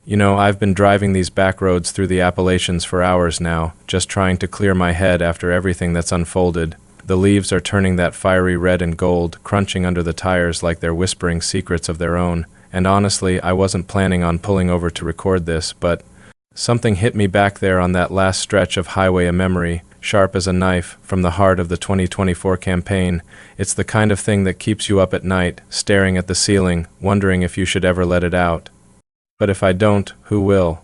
You know, I've been driving these back roads through the Appalachians for hours now, just trying to clear my head after everything that's unfolded. The leaves are turning that fiery red and gold, crunching under the tires like they're whispering secrets of their own. And honestly, I wasn't planning on pulling over to record this, but something hit me back there on that last stretch of highway of memory, sharp as a knife, from the heart of the 2024 campaign. It's the kind of thing that keeps you up at night, staring at the ceiling, wondering if you should ever let it out. But if I don't, who will?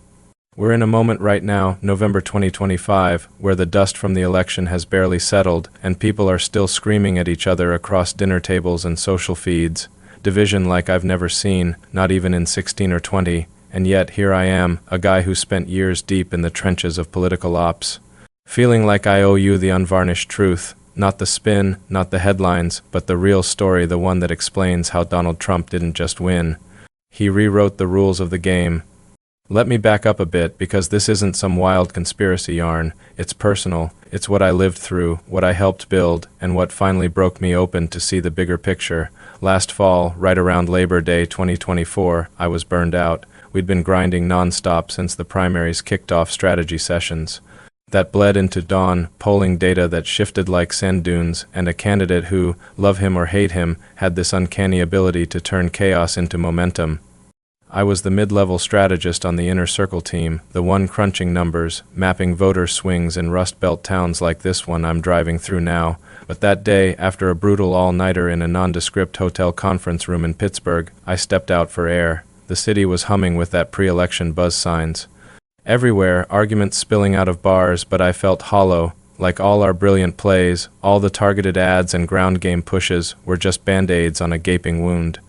We're in a moment right now, November 2025, where the dust from the election has barely settled, and people are still screaming at each other across dinner tables and social feeds. Division like I've never seen, not even in 16 or 20, and yet here I am, a guy who spent years deep in the trenches of political ops. Feeling like I owe you the unvarnished truth, not the spin, not the headlines, but the real story, the one that explains how Donald Trump didn't just win. He rewrote the rules of the game. Let me back up a bit, because this isn't some wild conspiracy yarn. It's personal. It's what I lived through, what I helped build, and what finally broke me open to see the bigger picture. Last fall, right around Labor Day 2024, I was burned out. We'd been grinding nonstop since the primaries kicked off strategy sessions. That bled into dawn, polling data that shifted like sand dunes, and a candidate who, love him or hate him, had this uncanny ability to turn chaos into momentum. I was the mid-level strategist on the inner circle team, the one crunching numbers, mapping voter swings in Rust Belt towns like this one I'm driving through now. But that day, after a brutal all-nighter in a nondescript hotel conference room in Pittsburgh, I stepped out for air. The city was humming with that pre-election buzz signs. Everywhere, arguments spilling out of bars, but I felt hollow. Like all our brilliant plays, all the targeted ads and ground game pushes were just band-aids on a gaping wound.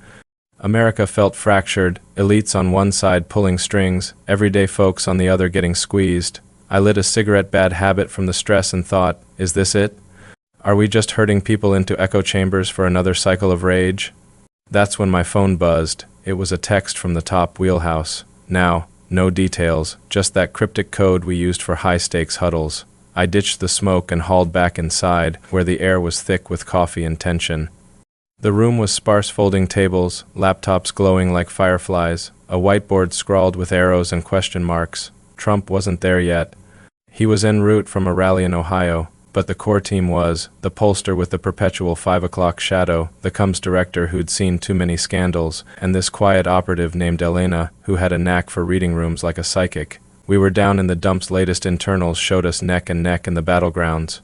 America felt fractured, elites on one side pulling strings, everyday folks on the other getting squeezed. I lit a cigarette, bad habit from the stress, and thought, is this it? Are we just herding people into echo chambers for another cycle of rage? That's when my phone buzzed. It was a text from the top wheelhouse. Now, no details, just that cryptic code we used for high-stakes huddles. I ditched the smoke and hauled back inside, where the air was thick with coffee and tension. The room was sparse folding tables, laptops glowing like fireflies, a whiteboard scrawled with arrows and question marks. Trump wasn't there yet. He was en route from a rally in Ohio, but the core team was, the pollster with the perpetual 5 o'clock shadow, the comms director who'd seen too many scandals, and this quiet operative named Elena, who had a knack for reading rooms like a psychic. We were down in the dumps. Latest internals showed us neck and neck in the battlegrounds,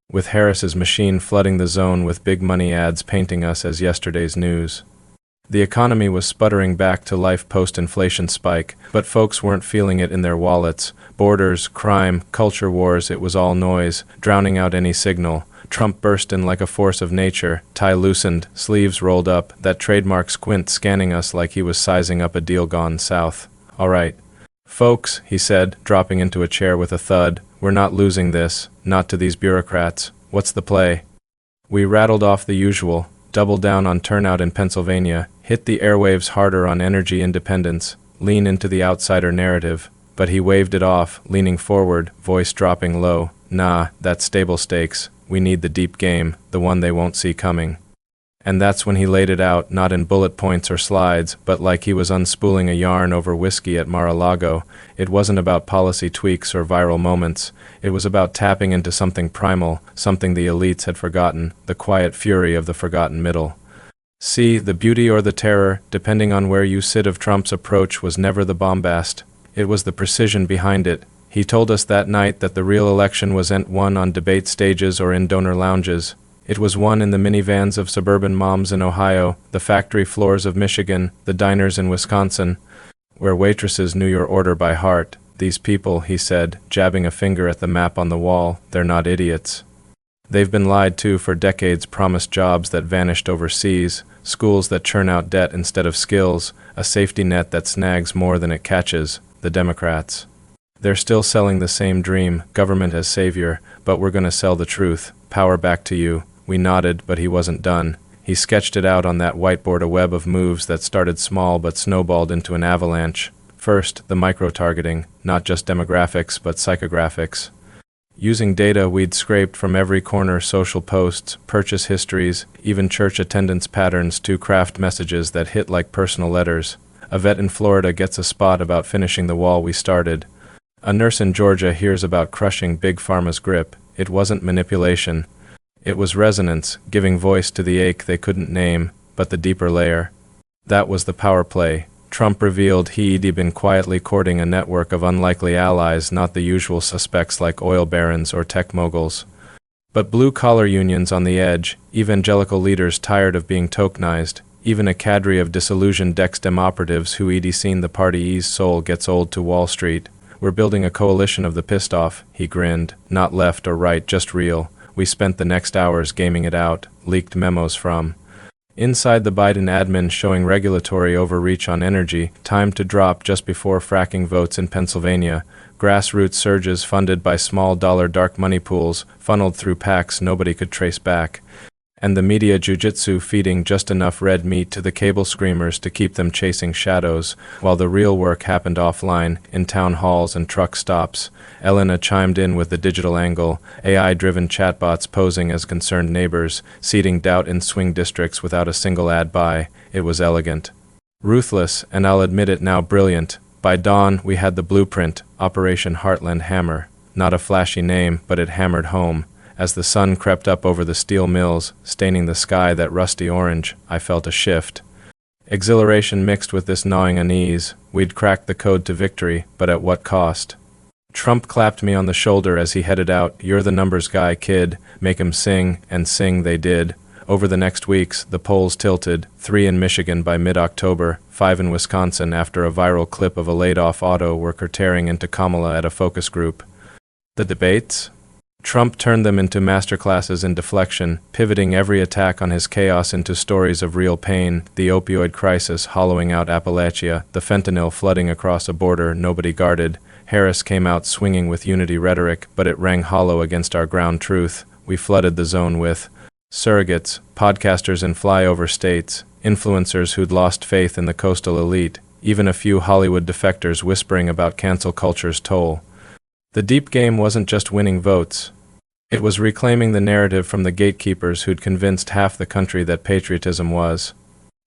with Harris's machine flooding the zone with big money ads painting us as yesterday's news. The economy was sputtering back to life post-inflation spike, but folks weren't feeling it in their wallets. Borders, crime, culture wars, it was all noise, drowning out any signal. Trump burst in like a force of nature, tie loosened, sleeves rolled up, that trademark squint scanning us like he was sizing up a deal gone south. All right, folks, he said, dropping into a chair with a thud, we're not losing this, not to these bureaucrats. What's the play? We rattled off the usual, doubled down on turnout in Pennsylvania, hit the airwaves harder on energy independence, lean into the outsider narrative. But he waved it off, leaning forward, voice dropping low. Nah, that's stable stakes. We need the deep game, the one they won't see coming. And that's when he laid it out, not in bullet points or slides, but like he was unspooling a yarn over whiskey at Mar-a-Lago. It wasn't about policy tweaks or viral moments. It was about tapping into something primal, something the elites had forgotten, the quiet fury of the forgotten middle. See, the beauty or the terror, depending on where you sit, of Trump's approach was never the bombast. It was the precision behind it. He told us that night that the real election wasn't won on debate stages or in donor lounges. It was won in the minivans of suburban moms in Ohio, the factory floors of Michigan, the diners in Wisconsin, where waitresses knew your order by heart. These people, he said, jabbing a finger at the map on the wall, they're not idiots. They've been lied to for decades, promised jobs that vanished overseas, schools that churn out debt instead of skills, a safety net that snags more than it catches. The Democrats. They're still selling the same dream, government as savior, but we're gonna sell the truth. Power back to you. We nodded, but he wasn't done. He sketched it out on that whiteboard, a web of moves that started small but snowballed into an avalanche. First, the micro-targeting, not just demographics but psychographics. Using data we'd scraped from every corner, social posts, purchase histories, even church attendance patterns, to craft messages that hit like personal letters. A vet in Florida gets a spot about finishing the wall we started. A nurse in Georgia hears about crushing Big Pharma's grip. It wasn't manipulation. It was resonance, giving voice to the ache they couldn't name, but the deeper layer. That was the power play. Trump revealed he'd been quietly courting a network of unlikely allies, not the usual suspects like oil barons or tech moguls, but blue-collar unions on the edge, evangelical leaders tired of being tokenized, even a cadre of disillusioned ex-Dem operatives who he'd seen the party's soul gets old to Wall Street. We're building a coalition of the pissed off, he grinned. Not left or right, just real. We spent the next hours gaming it out, leaked memos from inside the Biden admin showing regulatory overreach on energy, timed to drop just before fracking votes in Pennsylvania, grassroots surges funded by small-dollar dark money pools, funneled through PACs nobody could trace back, and the media jujitsu feeding just enough red meat to the cable screamers to keep them chasing shadows, while the real work happened offline, in town halls and truck stops. Elena chimed in with the digital angle, AI-driven chatbots posing as concerned neighbors, seeding doubt in swing districts without a single ad buy. It was elegant. Ruthless, and I'll admit it now, brilliant. By dawn, we had the blueprint, Operation Heartland Hammer. Not a flashy name, but it hammered home. As the sun crept up over the steel mills, staining the sky that rusty orange, I felt a shift. Exhilaration mixed with this gnawing unease. We'd cracked the code to victory, but at what cost? Trump clapped me on the shoulder as he headed out. You're the numbers guy, kid. Make 'em sing, and sing they did. Over the next weeks, the polls tilted, 3 in Michigan by mid-October, 5 in Wisconsin after a viral clip of a laid-off auto worker tearing into Kamala at a focus group. The debates? Trump turned them into masterclasses in deflection, pivoting every attack on his chaos into stories of real pain, the opioid crisis hollowing out Appalachia, the fentanyl flooding across a border nobody guarded. Harris came out swinging with unity rhetoric, but it rang hollow against our ground truth. We flooded the zone with surrogates, podcasters in flyover states, influencers who'd lost faith in the coastal elite, even a few Hollywood defectors whispering about cancel culture's toll. The deep game wasn't just winning votes. It was reclaiming the narrative from the gatekeepers who'd convinced half the country that patriotism was.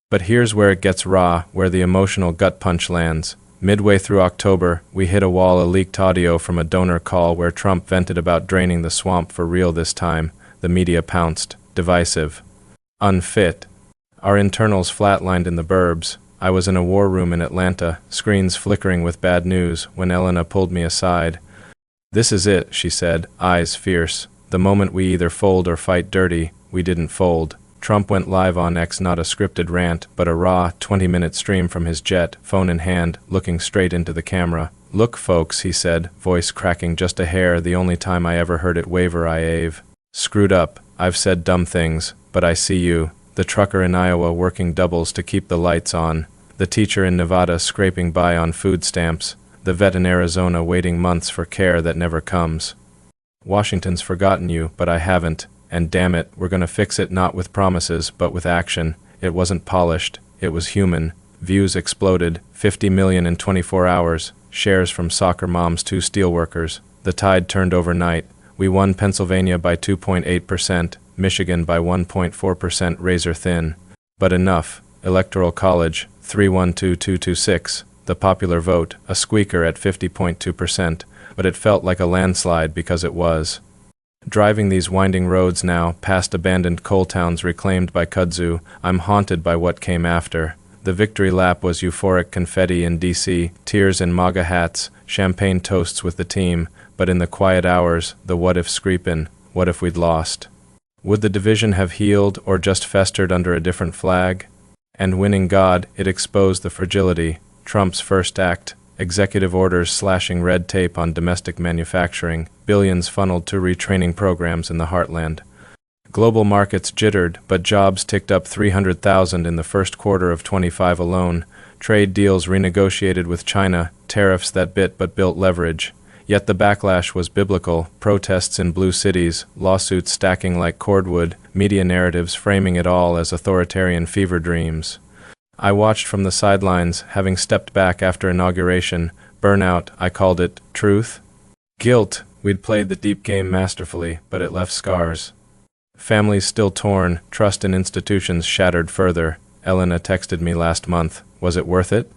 But here's where it gets raw, where the emotional gut punch lands. Midway through October, we hit a wall of leaked audio from a donor call where Trump vented about draining the swamp for real this time. The media pounced. Divisive. Unfit. Our internals flatlined in the burbs. I was in a war room in Atlanta, screens flickering with bad news, when Elena pulled me aside. This is it, she said, eyes fierce. The moment we either fold or fight dirty, we didn't fold. Trump went live on X, not a scripted rant, but a raw, 20-minute stream from his jet, phone in hand, looking straight into the camera. Look, folks, he said, voice cracking just a hair, the only time I ever heard it waver. Screwed up. I've said dumb things, but I see you. The trucker in Iowa working doubles to keep the lights on. The teacher in Nevada scraping by on food stamps. The vet in Arizona waiting months for care that never comes. Washington's forgotten you, but I haven't, and damn it, we're gonna fix it not with promises, but with action. It wasn't polished, it was human. Views exploded, 50 million in 24 hours, shares from soccer moms to steelworkers. The tide turned overnight. We won Pennsylvania by 2.8%, Michigan by 1.4%, razor thin. But enough. Electoral College, 312226. The popular vote, a squeaker at 50.2%, but it felt like a landslide because it was. Driving these winding roads now, past abandoned coal towns reclaimed by kudzu, I'm haunted by what came after. The victory lap was euphoric confetti in D.C., tears in MAGA hats, champagne toasts with the team, but in the quiet hours, the what-if screepin', what if we'd lost? Would the division have healed or just festered under a different flag? And winning God, it exposed the fragility. Trump's first act, executive orders slashing red tape on domestic manufacturing, billions funneled to retraining programs in the Heartland. Global markets jittered, but jobs ticked up 300,000 in the first quarter of 25 alone. Trade deals renegotiated with China, tariffs that bit but built leverage. Yet the backlash was biblical, protests in blue cities, lawsuits stacking like cordwood, media narratives framing it all as authoritarian fever dreams. I watched from the sidelines, having stepped back after inauguration. Burnout, I called it. Truth? Guilt. We'd played the deep game masterfully, but it left scars. Families still torn, trust in institutions shattered further. Elena texted me last month. Was it worth it?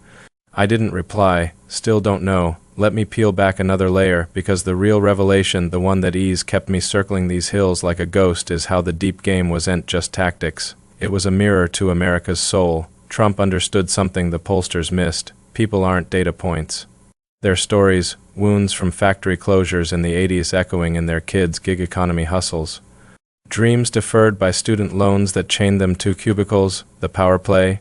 I didn't reply. Still don't know. Let me peel back another layer, because the real revelation, the one that kept me circling these hills like a ghost, is how the deep game wasn't just tactics. It was a mirror to America's soul. Trump understood something the pollsters missed. People aren't data points. Their stories, wounds from factory closures in the 80s echoing in their kids' gig economy hustles. Dreams deferred by student loans that chained them to cubicles, the power play,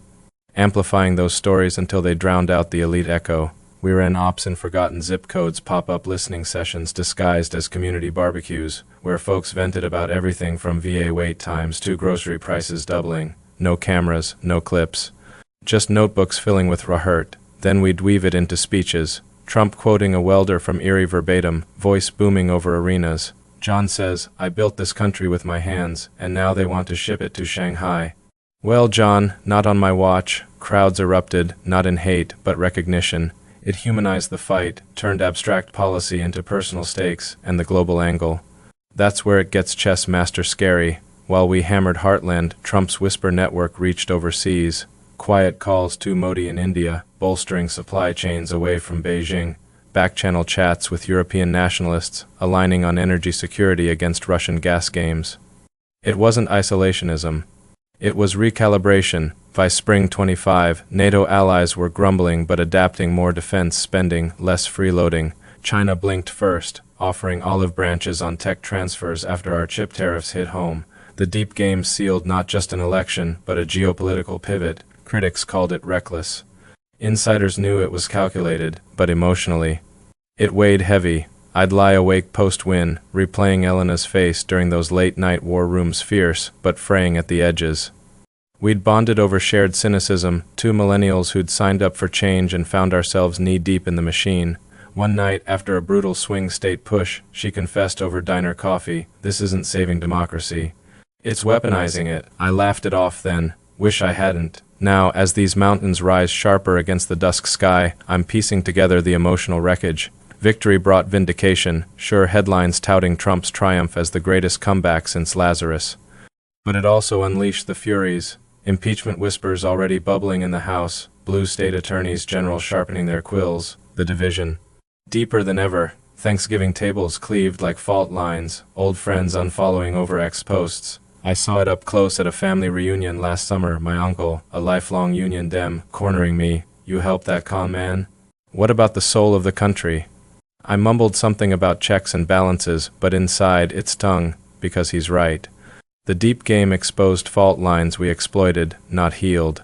amplifying those stories until they drowned out the elite echo. We ran ops in forgotten zip codes, pop-up listening sessions disguised as community barbecues, where folks vented about everything from VA wait times to grocery prices doubling. No cameras, no clips. Just notebooks filling with rahurt. Then we'd weave it into speeches. Trump quoting a welder from Erie verbatim, voice booming over arenas. John says, "I built this country with my hands, and now they want to ship it to Shanghai." Well, John, not on my watch. Crowds erupted, not in hate, but recognition. It humanized the fight, turned abstract policy into personal stakes and the global angle. That's where it gets chess master scary. While we hammered Heartland, Trump's whisper network reached overseas. Quiet calls to Modi in India, bolstering supply chains away from Beijing. Back-channel chats with European nationalists, aligning on energy security against Russian gas games. It wasn't isolationism. It was recalibration. By spring 25, NATO allies were grumbling but adapting, more defense spending, less freeloading. China blinked first, offering olive branches on tech transfers after our chip tariffs hit home. The deep game sealed not just an election, but a geopolitical pivot. Critics called it reckless. Insiders knew it was calculated, but emotionally, it weighed heavy. I'd lie awake post-win, replaying Elena's face during those late-night war rooms, fierce, but fraying at the edges. We'd bonded over shared cynicism, two millennials who'd signed up for change and found ourselves knee-deep in the machine. One night, after a brutal swing state push, she confessed over diner coffee, "This isn't saving democracy. It's weaponizing it." I laughed it off then. Wish I hadn't. Now, as these mountains rise sharper against the dusk sky, I'm piecing together the emotional wreckage. Victory brought vindication, sure, headlines touting Trump's triumph as the greatest comeback since Lazarus. But it also unleashed the furies. Impeachment whispers already bubbling in the House, blue state attorneys general sharpening their quills, the division deeper than ever. Thanksgiving tables cleaved like fault lines, old friends unfollowing over X posts. I saw it up close at a family reunion last summer. My uncle, a lifelong Union Dem, cornering me. "You helped that con man? What about the soul of the country?" I mumbled something about checks and balances, but inside it stung, because he's right. The deep game exposed fault lines we exploited, not healed.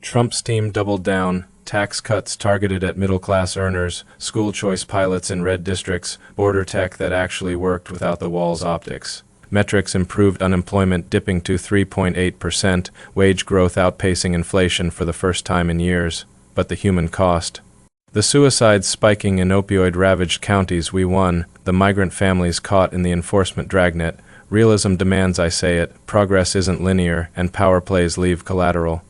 Trump's team doubled down, tax cuts targeted at middle-class earners, school choice pilots in red districts, border tech that actually worked without the wall's optics. Metrics improved, unemployment dipping to 3.8%, wage growth outpacing inflation for the first time in years. But the human cost. The suicides spiking in opioid-ravaged counties, we won. The migrant families caught in the enforcement dragnet. Realism demands I say it. Progress isn't linear, and power plays leave collateral.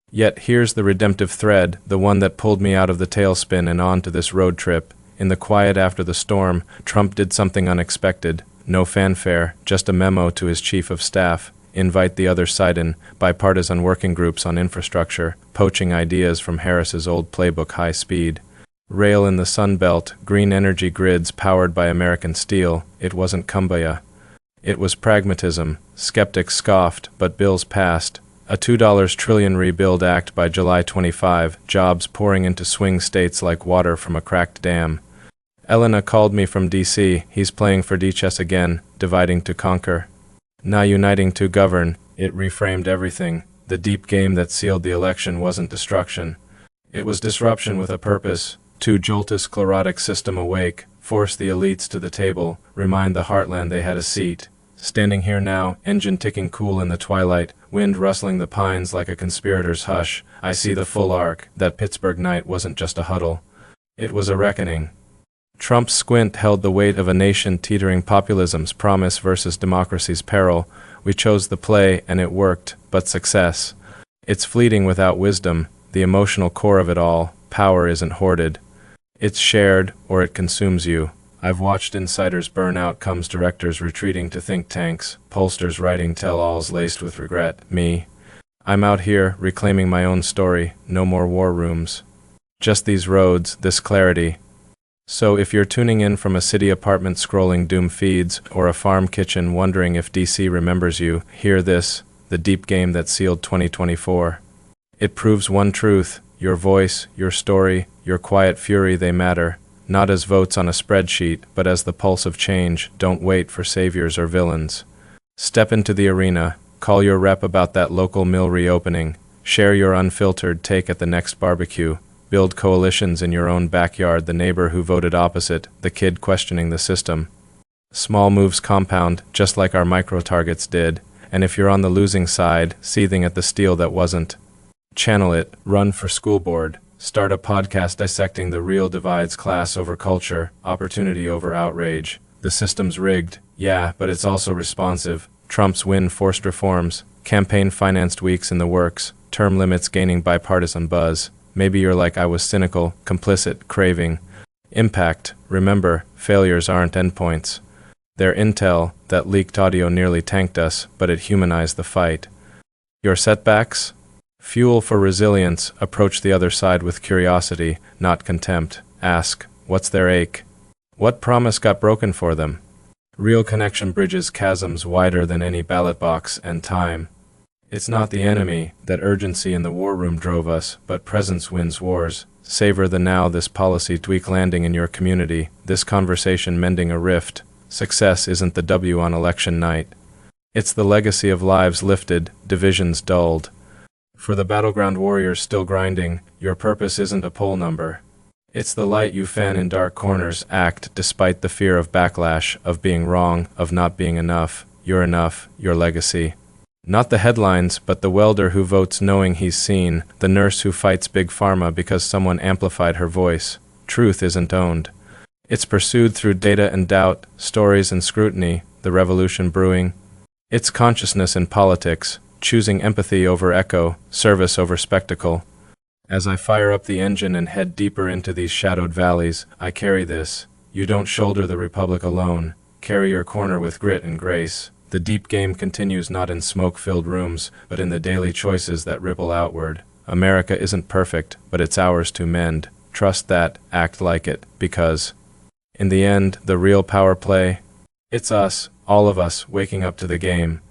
Yet here's the redemptive thread, the one that pulled me out of the tailspin and onto this road trip. In the quiet after the storm, Trump did something unexpected. No fanfare, just a memo to his chief of staff. Invite the other side in, bipartisan working groups on infrastructure, poaching ideas from Harris's old playbook, high speed. Rail in the Sun Belt, green energy grids powered by American steel. It wasn't kumbaya. It was pragmatism. Skeptics scoffed, but bills passed. A $2 trillion rebuild act by July 25, jobs pouring into swing states like water from a cracked dam. Elena called me from D.C. He's playing for D-chess again, dividing to conquer. Now uniting to govern. It reframed everything. The deep game that sealed the election wasn't destruction. It was disruption with a purpose. To jolt a sclerotic system awake, force the elites to the table, remind the Heartland they had a seat. Standing here now, engine ticking cool in the twilight, wind rustling the pines like a conspirator's hush, I see the full arc. That Pittsburgh night wasn't just a huddle. It was a reckoning. Trump's squint held the weight of a nation teetering, populism's promise versus democracy's peril. We chose the play, and it worked, but success. It's fleeting without wisdom, the emotional core of it all. Power isn't hoarded. It's shared, or it consumes you. I've watched insiders burn outcomes, directors retreating to think tanks, pollsters writing tell-alls laced with regret. Me. I'm out here, reclaiming my own story. No more war rooms. Just these roads, this clarity. So if you're tuning in from a city apartment scrolling doom feeds, or a farm kitchen wondering if DC remembers you, hear this, the deep game that sealed 2024. It proves one truth: your voice, your story, your quiet fury, they matter. Not as votes on a spreadsheet, but as the pulse of change. Don't wait for saviors or villains. Step into the arena, call your rep about that local mill reopening, share your unfiltered take at the next barbecue, build coalitions in your own backyard, the neighbor who voted opposite, the kid questioning the system. Small moves compound, just like our micro-targets did, and if you're on the losing side, seething at the steel that wasn't, channel it, run for school board, start a podcast dissecting the real divides: class over culture, opportunity over outrage. The system's rigged, yeah, but it's also responsive. Trump's win forced reforms, campaign-financed weeks in the works, term limits gaining bipartisan buzz. Maybe you're like I was, cynical, complicit, craving. Impact. Remember, failures aren't endpoints. They're intel. That leaked audio nearly tanked us, but it humanized the fight. Your setbacks? Fuel for resilience. Approach the other side with curiosity, not contempt. Ask, what's their ache? What promise got broken for them? Real connection bridges chasms wider than any ballot box and time. It's not the enemy, that urgency in the war room drove us, but presence wins wars. Savor the now, this policy tweak landing in your community, this conversation mending a rift. Success isn't the W on election night. It's the legacy of lives lifted, divisions dulled. For the battleground warriors still grinding, your purpose isn't a poll number. It's the light you fan in dark corners. Act despite the fear of backlash, of being wrong, of not being enough. You're enough, your legacy. Not the headlines, but the welder who votes knowing he's seen, the nurse who fights big pharma because someone amplified her voice. Truth isn't owned. It's pursued through data and doubt, stories and scrutiny, the revolution brewing. It's consciousness in politics, choosing empathy over echo, service over spectacle. As I fire up the engine and head deeper into these shadowed valleys, I carry this. You don't shoulder the republic alone. Carry your corner with grit and grace. The deep game continues not in smoke-filled rooms, but in the daily choices that ripple outward. America isn't perfect, but it's ours to mend. Trust that, act like it, because in the end, the real power play, it's us, all of us, waking up to the game.